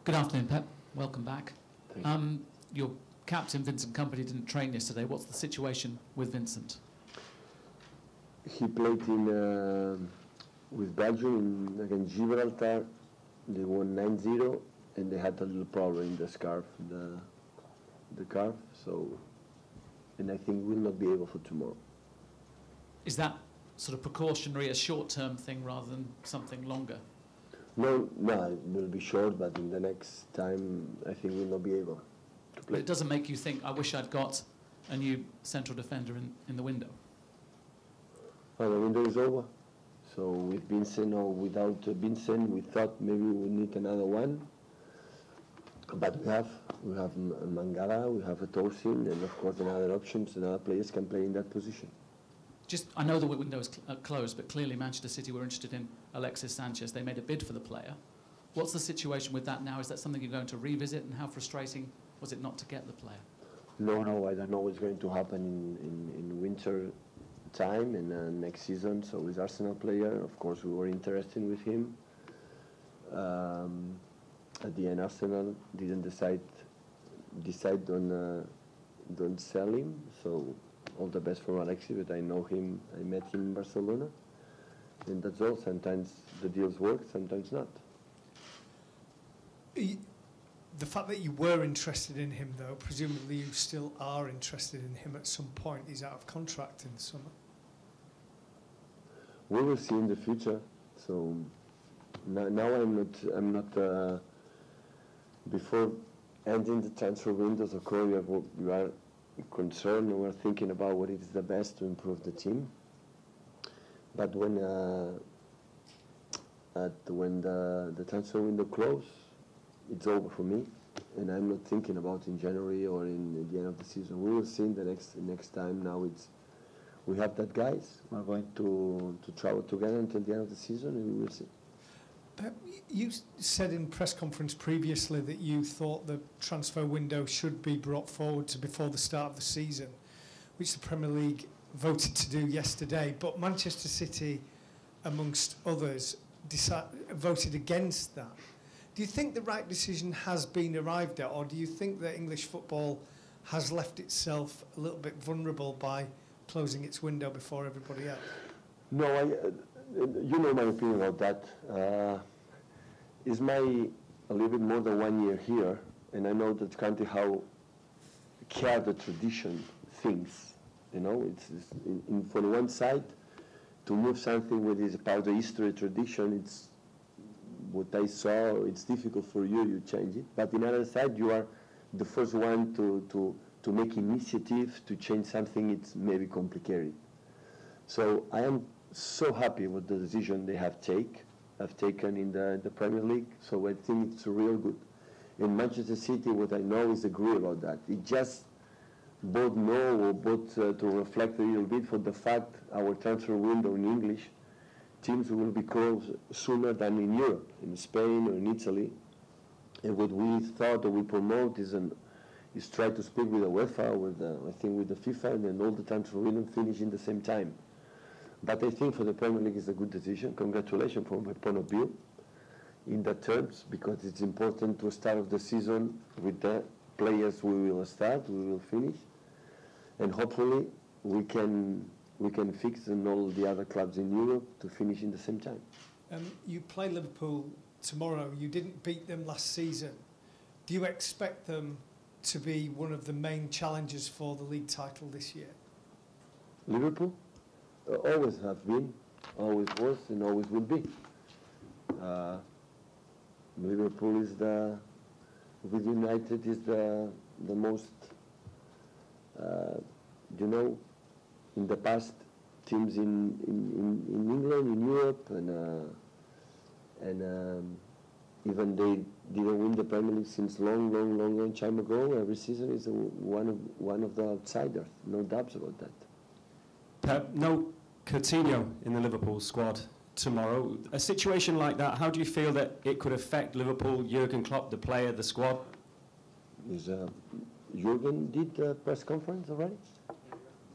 Good afternoon, Pep. Welcome back. Your captain, Vincent Kompany, didn't train yesterday. What's the situation with Vincent? He played with Belgium against Gibraltar. They won 9-0, and they had a little problem in the scarf, the calf. So, and I think we'll not be able for tomorrow. Is that sort of precautionary, a short-term thing rather than something longer? No, it will be short, but in the next time, I think we'll not be able to play. But it doesn't make you think, I wish I'd got a new central defender in the window? Well, the window is over. So with Vincent or without Vincent, we thought maybe we need another one. But we have Mangala, we have a Torsin, and of course another options, and other players can play in that position. I know the window is closed, but clearly Manchester City were interested in Alexis Sanchez. They made a bid for the player. What's the situation with that now? Is that something you're going to revisit, and how frustrating was it not to get the player? No, I don't know what's going to happen in winter time and next season. So with Arsenal player, of course, we were interested with him. At the end, Arsenal didn't decide on don't sell him. So all the best for Alexis, but I know him. I met him in Barcelona, and that's all. Sometimes the deals work, sometimes not. The fact that you were interested in him, though, presumably you still are interested in him at some point. He's out of contract in the summer. We will see in the future. So now I'm not. Before ending the transfer windows, of course, you are concerned, and we're thinking about what is the best to improve the team. But when the transfer window closes, it's over for me, and I'm not thinking about in January or in the end of the season. We will see in the next time. Now we have that guys. We're going to travel together until the end of the season, and we will see. You said in press conference previously that you thought the transfer window should be brought forward to before the start of the season, which the Premier League voted to do yesterday. But Manchester City, amongst others, voted against that. Do you think the right decision has been arrived at, or do you think that English football has left itself a little bit vulnerable by closing its window before everybody else? No, you know my opinion about that. It's a little bit more than 1 year here, and I know that country how care the tradition things. You know, it's from one side to move something that is part of the history tradition. It's what I saw. It's difficult for you. You change it, but on the other side, you are the first one to make initiative to change something. It's maybe complicated. So I am so happy with the decision they have taken in the Premier League. So I think it's real good. In Manchester City, what I know is agree about that. It just both know or both to reflect a little bit for the fact our transfer window in English teams will be closed sooner than in Europe, in Spain or in Italy. And what we thought or we promote is try to speak with the UEFA, I think with the FIFA, and all the transfer window finish in the same time. But I think for the Premier League it's a good decision. Congratulations from my point of view in that terms, because it's important to start off the season with the players we will start, we will finish, and hopefully we can fix in all the other clubs in Europe to finish in the same time. You play Liverpool tomorrow. You didn't beat them last season. Do you expect them to be one of the main challengers for the league title this year? Liverpool? Always have been, always was, and always will be. Liverpool is with United is the most, in the past teams in England, in Europe, and even they didn't win the Premier League since long time ago. Every season is one of the outsiders, no doubts about that. No Coutinho in the Liverpool squad tomorrow. A situation like that, how do you feel that it could affect Liverpool, Jurgen Klopp, the player, the squad? Jurgen did a press conference already?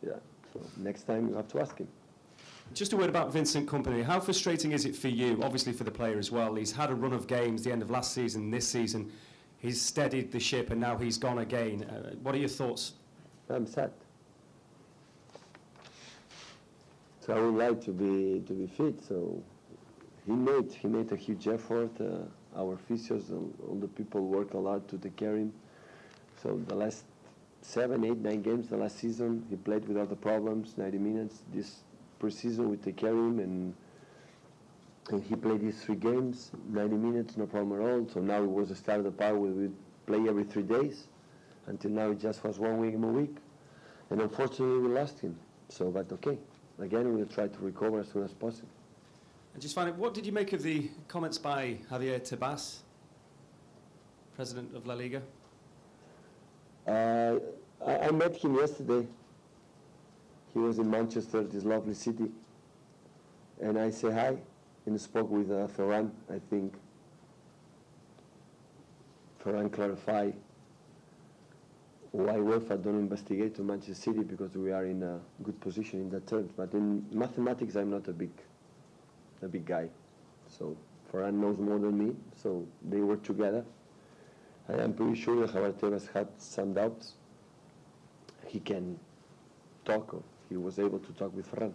Yeah, so next time you have to ask him. Just a word about Vincent Kompany. How frustrating is it for you, obviously for the player as well? He's had a run of games, the end of last season, this season. He's steadied the ship and now he's gone again. What are your thoughts? I'm sad. So I would like to be fit. So he made a huge effort. Our physios and all the people work a lot to take care of him. So the last 7, 8, 9 games, the last season, he played without the problems, 90 minutes. This pre-season we take care of him, and he played these 3 games, 90 minutes, no problem at all. So now it was a start of the power. We would play every 3 days. Until now it just was 1 week in a week. And unfortunately we lost him. So, but okay. Again, we'll try to recover as soon as possible. And just finally, what did you make of the comments by Javier Tebas, president of La Liga? I met him yesterday. He was in Manchester, this lovely city. And I say hi and spoke with Ferran, I think. Ferran clarified why UEFA don't investigate to Manchester City, because we are in a good position in that terms. But in mathematics, I'm not a big guy. So Ferran knows more than me, so they work together. I am pretty sure that Javier Tebas had some doubts. He can talk, or he was able to talk with Ferran.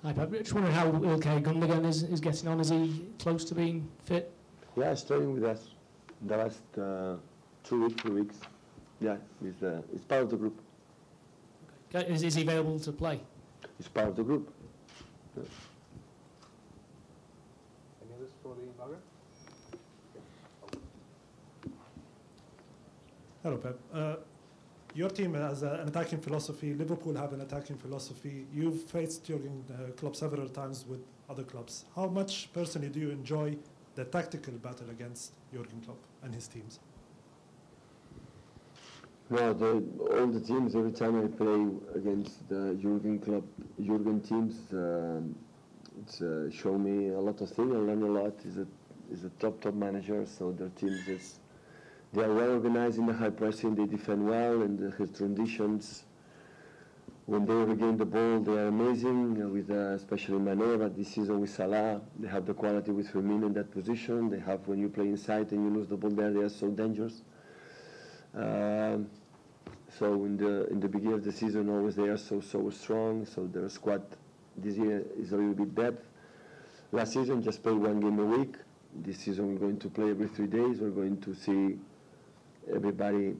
Hi, Pep. Just wondering how Ilkay Gundogan is getting on. Is he close to being fit? Yeah, he's training with us the last 2 weeks, 3 weeks. Yeah, he's part of the group. Okay. Is he available to play? He's part of the group. Yeah. Any others for the Maghreb? Hello, Pep. Your team has an attacking philosophy. Liverpool have an attacking philosophy. You've faced Jurgen Klopp several times with other clubs. How much personally do you enjoy the tactical battle against Jurgen Klopp and his teams? No, all the teams, every time I play against the Jurgen teams, it's shown me a lot of things. I learn a lot. He's a top manager, so their teams they are well organized in the high pressing. They defend well, and his transitions, when they regain the ball, they are amazing. With especially Mane, but this season with Salah, they have the quality with Raheem in that position. They have, when you play inside and you lose the ball there, they are so dangerous. So in the beginning of the season, always they are so strong. So their squad this year is a little bit depth. Last season just played 1 game a week. This season we're going to play every 3 days. We're going to see everybody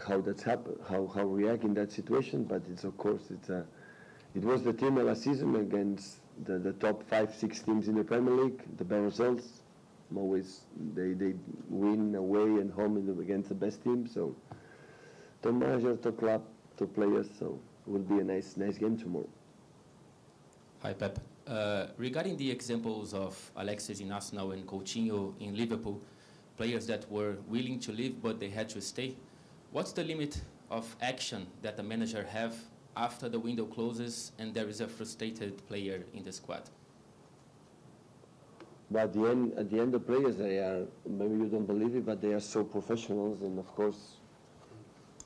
how that's happened, how react in that situation. But it's, of course, it was the team last season against the top 5, 6 teams in the Premier League. The best results, always they win away and home against the best team. So top manager, top club, top players. So it will be a nice game tomorrow. Hi, Pep. Regarding the examples of Alexis in Arsenal and Coutinho in Liverpool, players that were willing to leave but they had to stay, what's the limit of action that the manager have after the window closes and there is a frustrated player in the squad? But at the end, the players, they are, maybe you don't believe it, but they are so professionals, and of course,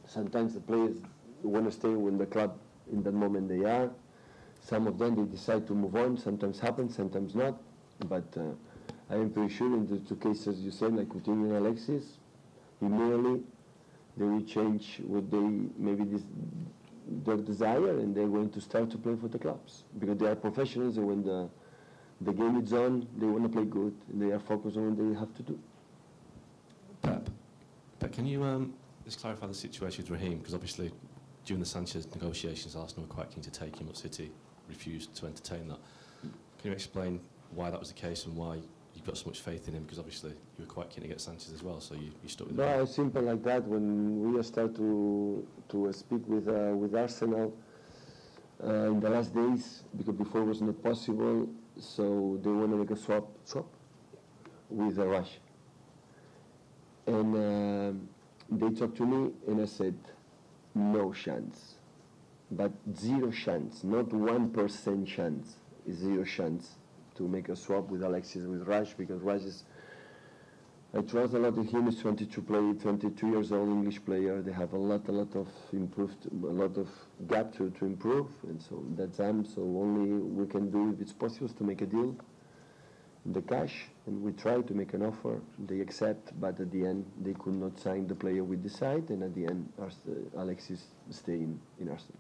sometimes the players want to stay when the club in that moment they are. Some of them, they decide to move on. Sometimes happens, sometimes not. But I am pretty sure in the 2 cases you said, like Coutinho and Alexis, immediately they will change what their desire, and they're going to start to play for the clubs. Because they are professionals, and when the game is on, they want to play good, and they are focused on what they have to do. Pep, can you just clarify the situation with Raheem? Because obviously, during the Sanchez negotiations, Arsenal were quite keen to take him, but City refused to entertain that. Can you explain why that was the case and why you've got so much faith in him? Because obviously you were quite keen to get Sanchez as well, so you stuck with him. No, it's simple like that. When we start to speak with Arsenal in the last days, because before it was not possible, so they want to make a swap with Rush. And they talked to me, and I said, no chance. But 0 chance, not 1% chance, is 0 chance to make a swap with Alexis, with Rush, because Rush is I trust a lot in him. He's 22 years old, English player. They have a lot of gap to improve, and so that's them. So only we can do, if it's possible, is to make a deal, the cash, and we try to make an offer. They accept, but at the end they could not sign the player we decide, and at the end Alexis stay in Arsenal.